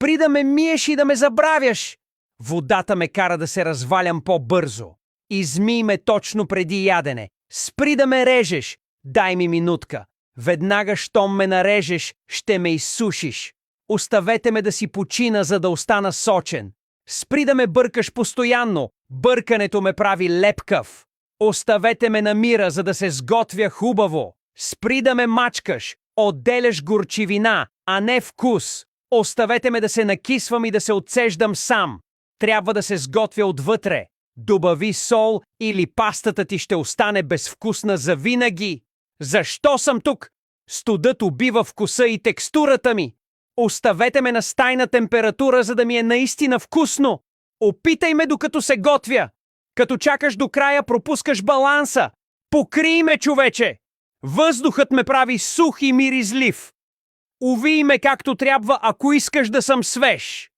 Спри да ме миеш и да ме забравяш! Водата ме кара да се развалям по-бързо. Измий ме точно преди ядене. Спри да ме режеш! Дай ми минутка. Веднага, щом ме нарежеш, ще ме изсушиш. Оставете ме да си почина, за да остана сочен. Спри да ме бъркаш постоянно. Бъркането ме прави лепкав. Оставете ме на мира, за да се сготвя хубаво. Спри да ме мачкаш. Отделяш горчивина, а не вкус. Оставете ме да се накисвам и да се отцеждам сам. Трябва да се сготвя отвътре. Добави сол или пастата ти ще остане безвкусна завинаги. Защо съм тук? Студът убива вкуса и текстурата ми. Оставете ме на стайна температура, за да ми е наистина вкусно. Опитай ме докато се готвя. Като чакаш до края, пропускаш баланса. Покрий ме, човече! Въздухът ме прави сух и миризлив. Увий ме както трябва, ако искаш да съм свеж.